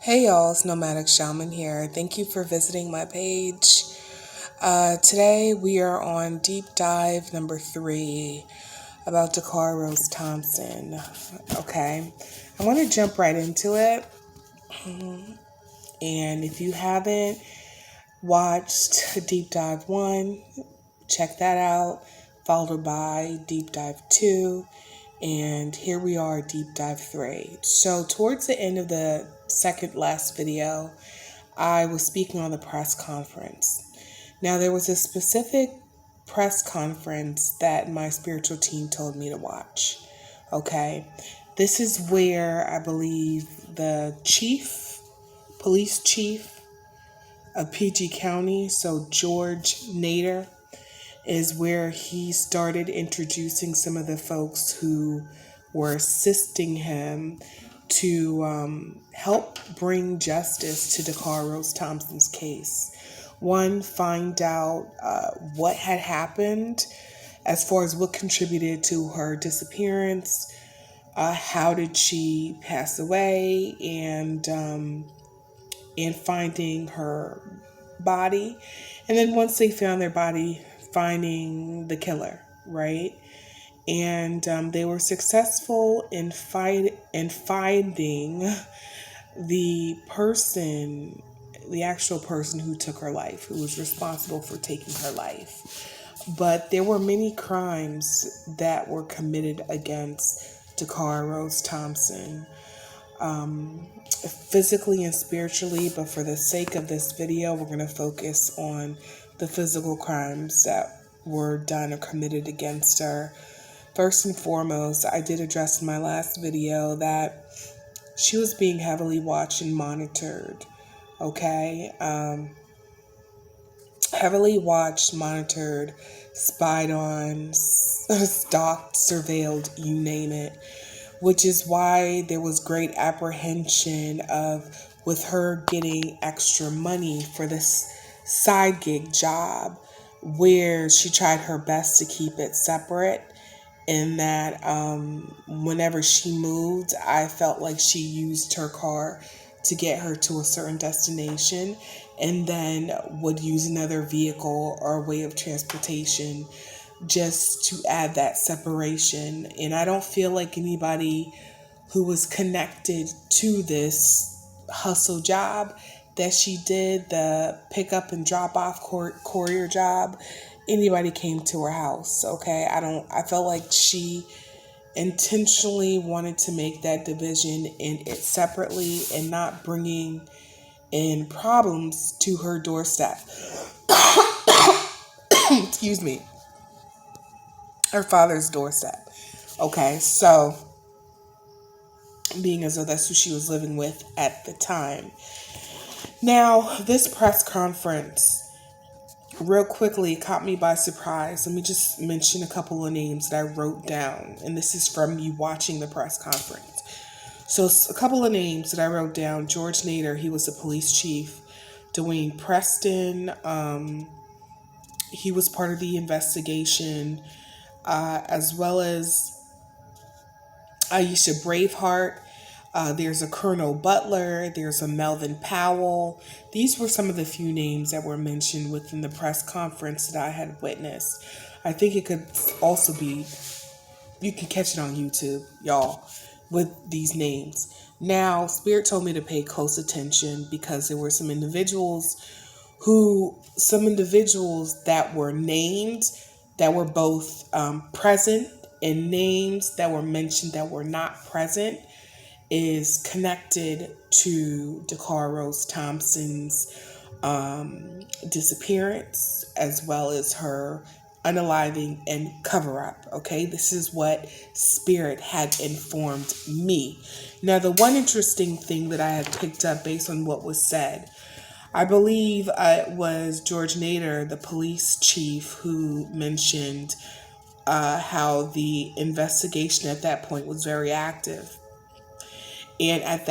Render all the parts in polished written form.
Hey y'all, it's Nomadic Shaman here. Thank you for visiting my page. Today we are on deep dive number 3 about Dacara Thompson. Okay, I want to jump right into it. And if you haven't watched deep dive 1, check that out, followed by deep dive 2. And here we are, deep dive 3. So towards the end of the second last video, I was speaking on the press conference. Now, there was a specific press conference that my spiritual team told me to watch. Okay. This is where I believe the police chief of PG County, so George Nader, is where he started introducing some of the folks who were assisting him to help bring justice to Dacara Thompson's case. One, find out what had happened as far as what contributed to her disappearance, how did she pass away, and finding her body. And then once they found their body, finding the killer, right? And they were successful in finding the person, the actual person who took her life, who was responsible for taking her life. But there were many crimes that were committed against Dacara Thompson, physically and spiritually. But for the sake of this video, we're going to focus on the physical crimes that were done or committed against her. First and foremost, I did address in my last video that she was being heavily watched and monitored. Okay? Heavily watched, monitored, spied on, stalked, surveilled, you name it. Which is why there was great apprehension with her getting extra money for this side gig job, where she tried her best to keep it separate. In that whenever she moved, I felt like she used her car to get her to a certain destination and then would use another vehicle or way of transportation just to add that separation. And I don't feel like anybody who was connected to this hustle job that she did, the pick up and drop off courier job, anybody came to her house. Okay, I felt like she intentionally wanted to make that division and it separately and not bringing in problems to her doorstep. Excuse me. Her father's doorstep. Okay, so being as though that's who she was living with at the time. Now, this press conference real quickly caught me by surprise. Let me just mention a couple of names that I wrote down, and this is from you watching the press conference. So a couple of names that I wrote down: George Nader, he was the police chief. Dwayne Preston, he was part of the investigation, as well as Aisha Braveheart. There's a Colonel Butler. There's a Melvin Powell. These were some of the few names that were mentioned within the press conference that I had witnessed. I think it could also be, you can catch it on YouTube, y'all, with these names. Now, Spirit told me to pay close attention because there were some individuals that were named that were both present, and names that were mentioned that were not present is connected to Dacara Thompson's disappearance, as well as her unaliving and cover-up. Okay, this is what Spirit had informed me. Now, the one interesting thing that I had picked up based on what was said, I believe it was George Nader, the police chief, who mentioned how the investigation at that point was very active. And at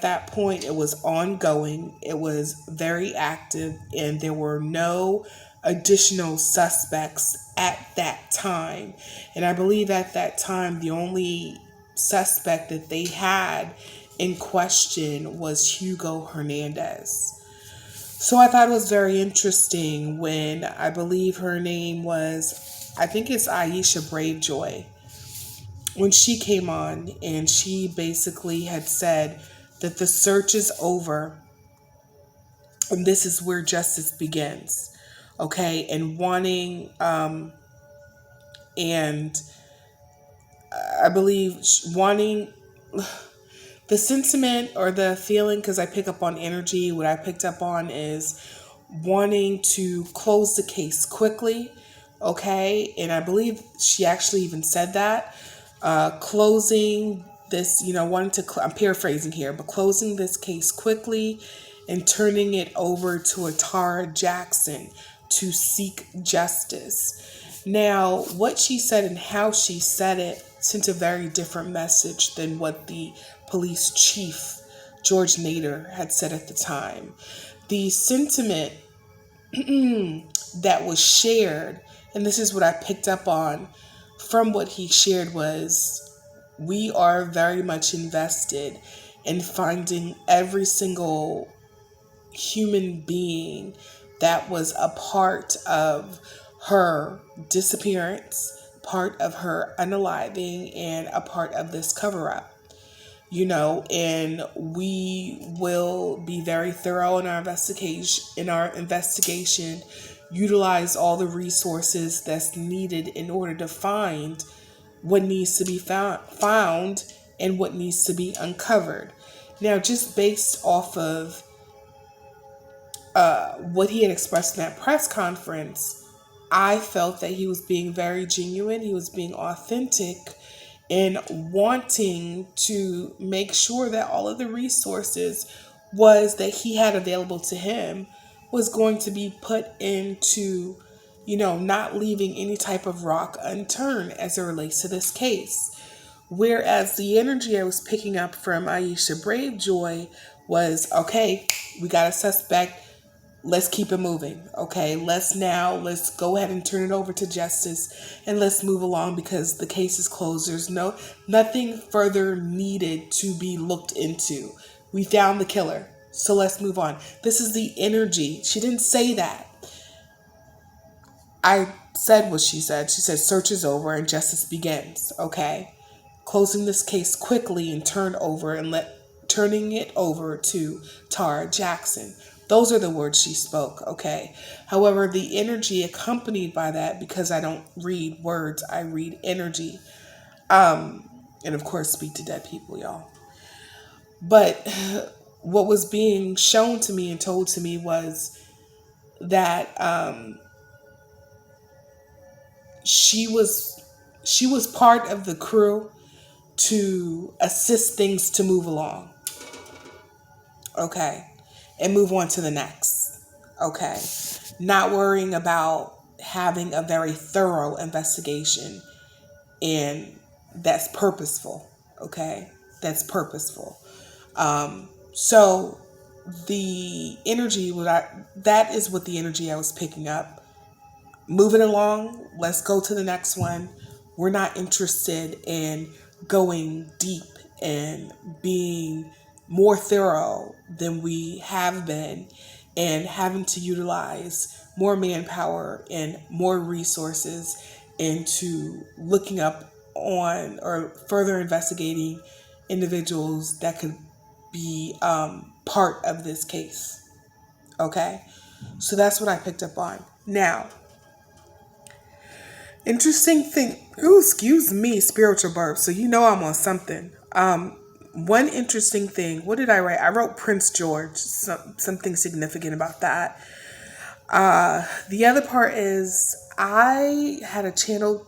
that point, it was ongoing. It was very active, and there were no additional suspects at that time. And I believe at that time, the only suspect that they had in question was Hugo Hernandez. So I thought it was very interesting when I believe her name was, I think it's Aisha Bravejoy, when she came on and she basically had said that the search is over and this is where justice begins. Okay, and and I believe wanting the sentiment or the feeling, because I pick up on energy, what I picked up on is wanting to close the case quickly. Okay, and I believe she actually even said that. Closing this, wanting to, I'm paraphrasing here, but closing this case quickly and turning it over to Atara Jackson to seek justice. Now, what she said and how she said it sent a very different message than what the police chief, George Nader, had said at the time. The sentiment that was shared, and this is what I picked up on from what he shared, was we are very much invested in finding every single human being that was a part of her disappearance, part of her unaliving, and a part of this cover up. And we will be very thorough in our investigation, utilize all the resources that's needed in order to find what needs to be found and what needs to be uncovered. Now, just based off of what he had expressed in that press conference, I felt that he was being very genuine. He was being authentic and wanting to make sure that all of the resources was that he had available to him was going to be put into, not leaving any type of rock unturned as it relates to this case. Whereas the energy I was picking up from Aisha Bravejoy was, okay, we got a suspect. Let's keep it moving. Okay, let's go ahead and turn it over to justice and let's move along because the case is closed. There's nothing further needed to be looked into. We found the killer, so let's move on. This is the energy. She didn't say that. I said what she said. She said search is over and justice begins. Okay, closing this case quickly and turning it over to Tara Jackson. Those are the words she spoke, okay? However, the energy accompanied by that, because I don't read words, I read energy. And of course, speak to dead people, y'all. But what was being shown to me and told to me was that she was part of the crew to assist things to move along. Okay. And move on to the next. Okay. Not worrying about having a very thorough investigation. And that's purposeful. Okay. That's purposeful. So the energy, that is what the energy I was picking up. Moving along. Let's go to the next one. We're not interested in going deep and being more thorough than we have been and having to utilize more manpower and more resources into looking up on or further investigating individuals that could be part of this case. Okay? So that's what I picked up on. Now, interesting thing. Ooh, excuse me, spiritual burp. So I'm on something. One interesting thing. What did I write? I wrote Prince George. Something significant about that. The other part is I had a channeled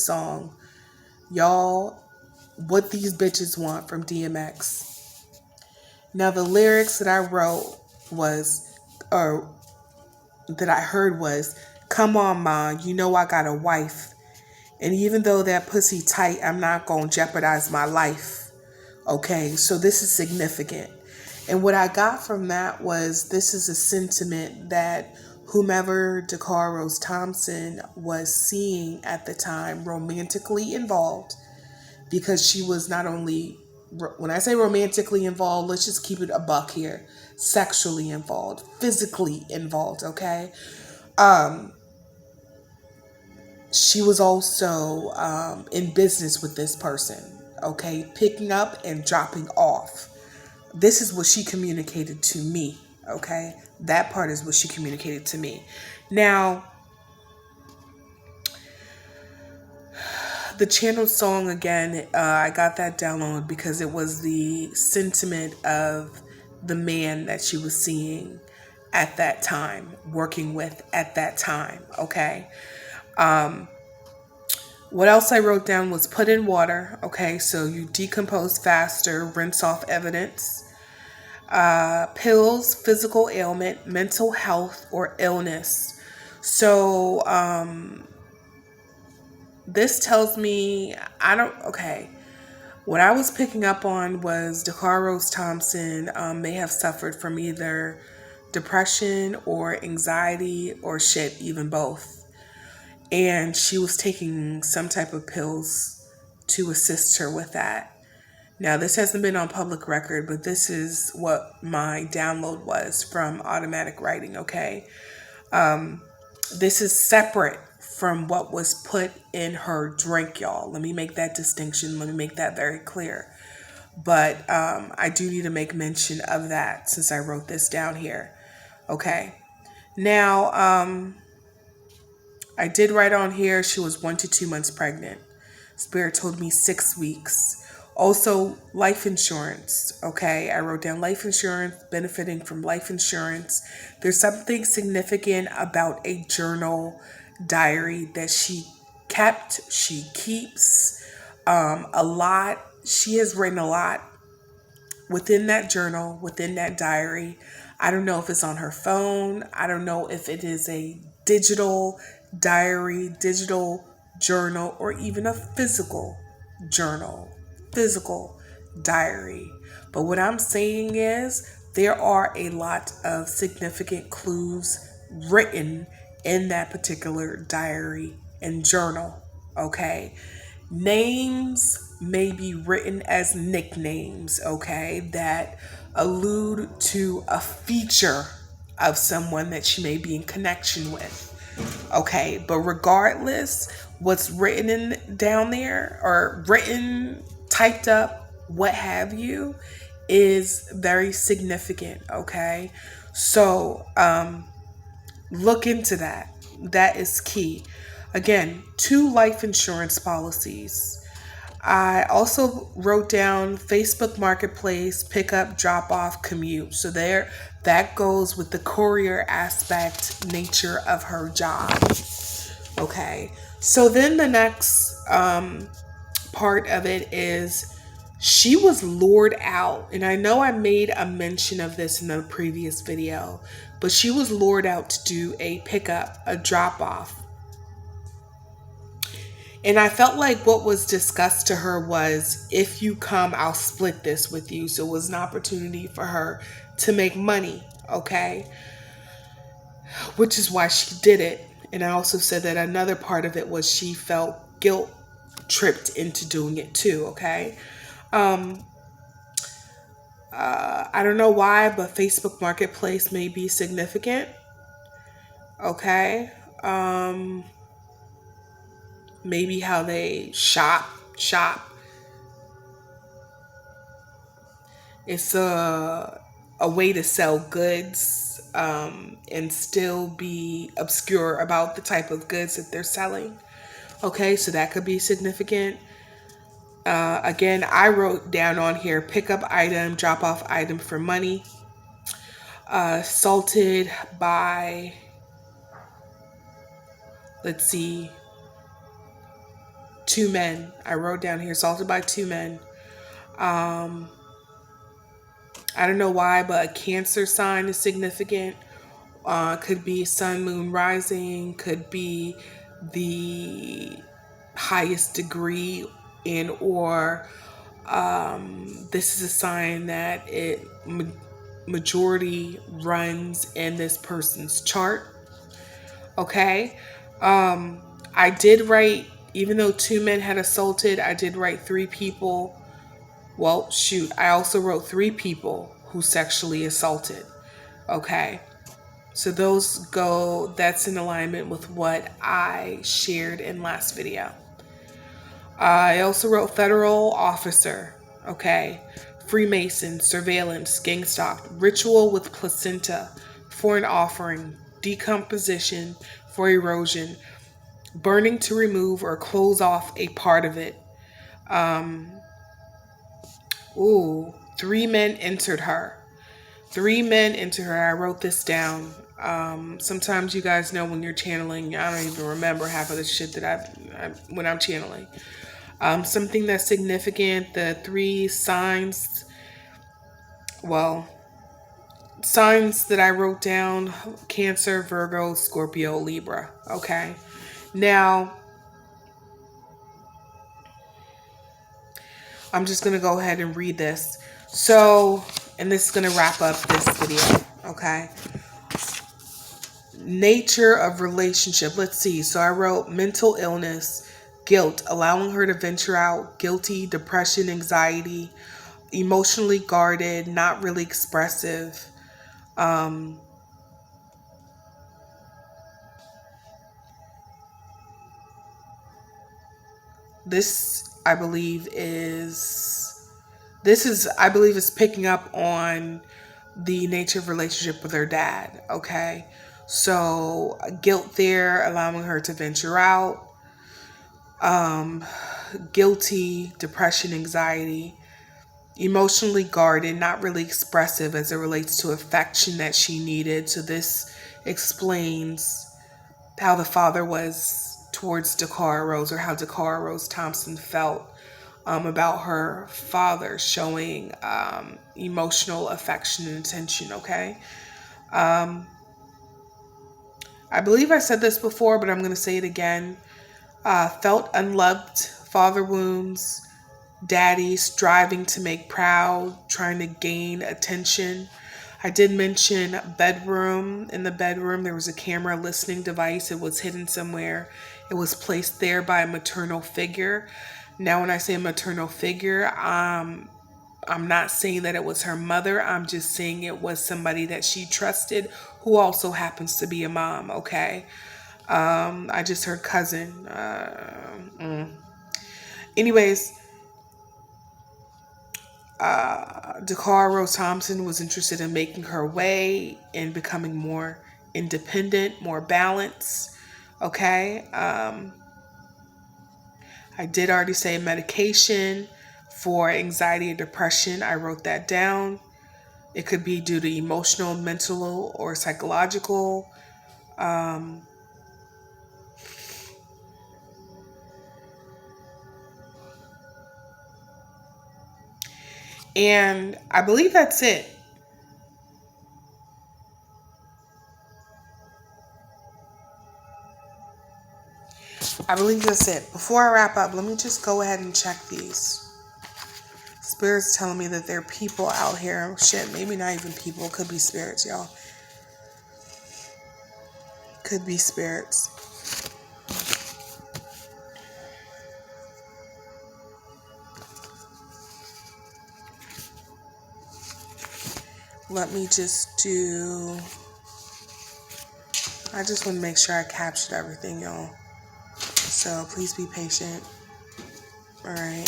song. Y'all, What These Bitches Want from DMX. Now the lyrics that I wrote that I heard was, come on, ma, you know I got a wife. And even though that pussy tight, I'm not going to jeopardize my life. Okay, so this is significant. And what I got from that was this is a sentiment that whomever Dacara Thompson was seeing at the time romantically involved, because she was not only when I say romantically involved, let's just keep it a buck here. Sexually involved, physically involved, okay? Um, she was also in business with this person, okay? Picking up and dropping off. This is what she communicated to me, okay? That part is what she communicated to me. Now, the channeled song again, I got that download because it was the sentiment of the man that she was seeing at that time, working with at that time, okay? What else I wrote down was put in water, okay? So you decompose faster, rinse off evidence. Pills, physical ailment, mental health, or illness. So, this tells me, okay. What I was picking up on was Dacara Thompson may have suffered from either depression or anxiety or shit, even both. And she was taking some type of pills to assist her with that. Now, this hasn't been on public record, but this is what my download was from automatic writing, okay? This is separate from what was put in her drink, y'all. Let me make that distinction. Let me make that very clear. But I do need to make mention of that since I wrote this down here. Okay. Now, I did write on here she was 1 to 2 months pregnant. Spirit told me 6 weeks. Also, life insurance. Okay, I wrote down life insurance, benefiting from life insurance. There's something significant about a journal diary that she kept, she keeps a lot. She has written a lot within that journal, within that diary. I don't know if it's on her phone. I don't know if it is a digital diary, digital journal, or even a physical journal, physical diary. But what I'm saying is there are a lot of significant clues written in that particular diary and journal, okay? Names may be written as nicknames, okay, that allude to a feature of someone that she may be in connection with. Okay, but regardless, what's written in down there or written, typed up, what have you, is very significant. Okay, so look into that. That is key. Again, 2 life insurance policies. I also wrote down Facebook Marketplace, pickup, drop off, commute. So there, that goes with the courier aspect nature of her job. Okay. So then the next part of it is she was lured out. And I know I made a mention of this in the previous video, but she was lured out to do a pickup, a drop off. And I felt like what was discussed to her was, if you come, I'll split this with you. So it was an opportunity for her to make money, okay? Which is why she did it. And I also said that another part of it was she felt guilt tripped into doing it too, okay? I don't know why, but Facebook Marketplace may be significant, okay? Maybe how they shop. It's a way to sell goods and still be obscure about the type of goods that they're selling. Okay, so that could be significant. Again, I wrote down on here, pickup item, drop off item for money. Assaulted by, let's see, 2 men. I wrote down here, assaulted by 2 men. I don't know why, but a Cancer sign is significant. Could be sun, moon, rising. Could be the highest degree and or this is a sign that it majority runs in this person's chart. Okay. I did write, even though 2 men had assaulted, I did write 3 people Well, shoot, I also wrote 3 people who sexually assaulted. Okay. So that's in alignment with what I shared in last video. I also wrote federal officer. Okay. Freemason, surveillance, gang stalk, ritual with placenta, foreign offering, decomposition for erosion, burning to remove or close off a part of it. Ooh, 3 men entered her. 3 men entered her. I wrote this down. Sometimes you guys know when you're channeling, I don't even remember half of the shit that when I'm channeling. Something that's significant, the 3 signs, signs that I wrote down: Cancer, Virgo, Scorpio, Libra. Okay. Now, I'm just going to go ahead and read this. So, and this is going to wrap up this video. Okay. Nature of relationship. Let's see. So I wrote mental illness, guilt, allowing her to venture out, guilty, depression, anxiety, emotionally guarded, not really expressive. This I believe is picking up on the nature of relationship with her dad. Okay. So guilt there, allowing her to venture out, guilty, depression, anxiety, emotionally guarded, not really expressive as it relates to affection that she needed. So this explains how the father was towards Dacara Rose, or how Dacara Rose Thompson felt about her father showing emotional affection and attention. Okay. I believe I said this before, but I'm going to say it again. Felt unloved, father wounds, daddy striving to make proud, trying to gain attention. I did mention bedroom. In the bedroom, there was a camera listening device. It was hidden somewhere. It was placed there by a maternal figure. Now, when I say maternal figure, I'm not saying that it was her mother. I'm just saying it was somebody that she trusted who also happens to be a mom. Okay. I just heard cousin. Anyways, Dacara Rose Thompson was interested in making her way and becoming more independent, more balanced. Okay. I did already say medication for anxiety and depression. I wrote that down. It could be due to emotional, mental, or psychological. And I believe that's it. I believe that's it. Before I wrap up, let me just go ahead and check these. Spirits telling me that there are people out here. Shit, maybe not even people. It could be spirits, y'all. Could be spirits. Let me just do... I just want to make sure I captured everything, y'all. So please be patient. All right.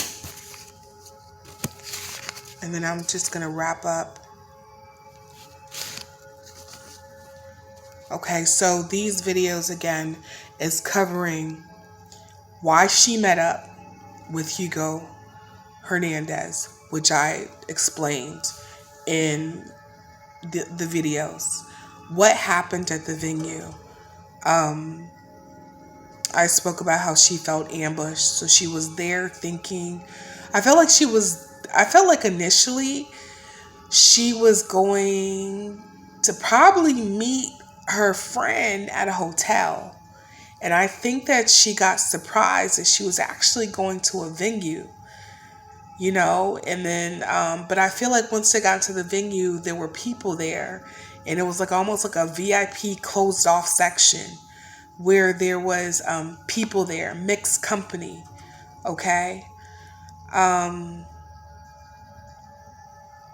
And then I'm just going to wrap up. Okay, so these videos, again, is covering why she met up with Hugo Hernandez, which I explained in the videos. What happened at the venue? I spoke about how she felt ambushed. So she was there thinking, I felt like initially she was going to probably meet her friend at a hotel. And I think that she got surprised that she was actually going to a venue, and then, but I feel like once they got to the venue, there were people there, and it was like almost like a VIP closed off section where there was people there, mixed company. Okay.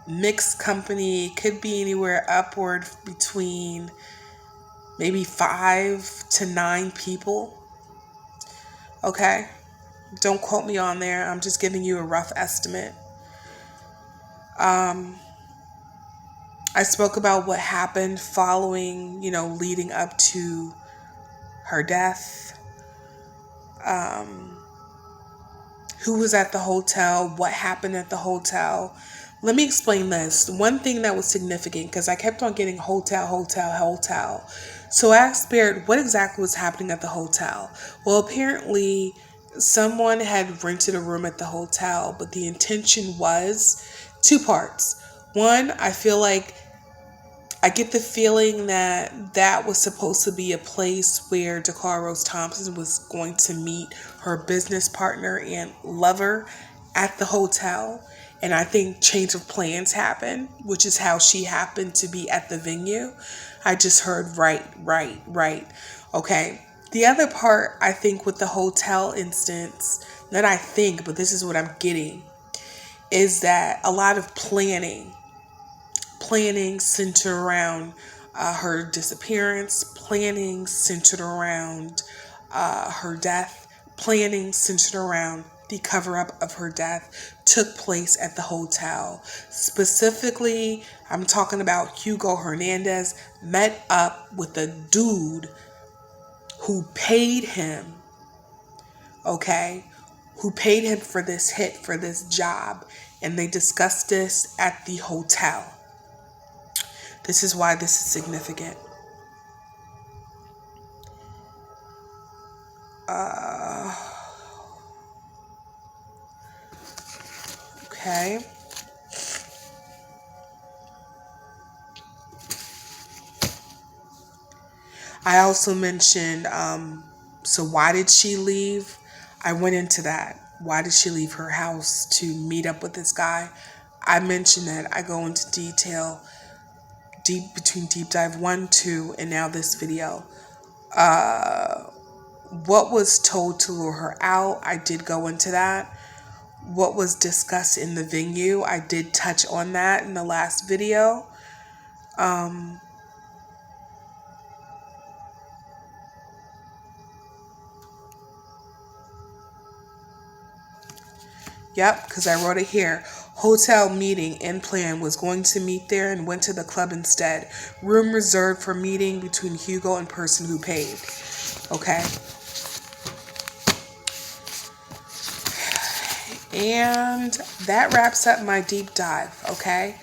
mixed company, could be anywhere upward between maybe 5 to 9 people. Okay? Don't quote me on there. I'm just giving you a rough estimate. I spoke about what happened following, leading up to her death. Who was at the hotel, what happened at the hotel. Let me explain this. One thing that was significant, because I kept on getting hotel. So I asked Spirit, what exactly was happening at the hotel? Well, apparently someone had rented a room at the hotel, but the intention was 2 parts. One, I get the feeling that that was supposed to be a place where Dacara Thompson was going to meet her business partner and lover at the hotel. And I think change of plans happened, which is how she happened to be at the venue. I just heard right. Okay. The other part, I think, with the hotel instance, not I think, but this is what I'm getting, is that a lot of planning centered around her disappearance, planning centered around her death, planning centered around the cover-up of her death took place at the hotel. Specifically, I'm talking about Hugo Hernandez met up with a dude who paid him, okay, who paid him for this hit, for this job, and they discussed this at the hotel. This is why this is significant. Okay. I also mentioned, so why did she leave? I went into that. Why did she leave her house to meet up with this guy? I mentioned that. I go into detail between deep dive 1, 2, and now this video. What was told to lure her out? I did go into that. What was discussed in the venue? I did touch on that in the last video. Yep, because I wrote it here. Hotel meeting and plan was going to meet there and went to the club instead. Room reserved for meeting between Hugo and person who paid. Okay. And that wraps up my deep dive. Okay.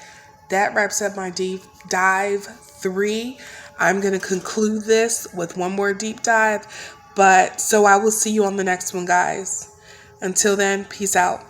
That wraps up my deep dive 3. I'm going to conclude this with one more deep dive. So I will see you on the next one, guys. Until then, peace out.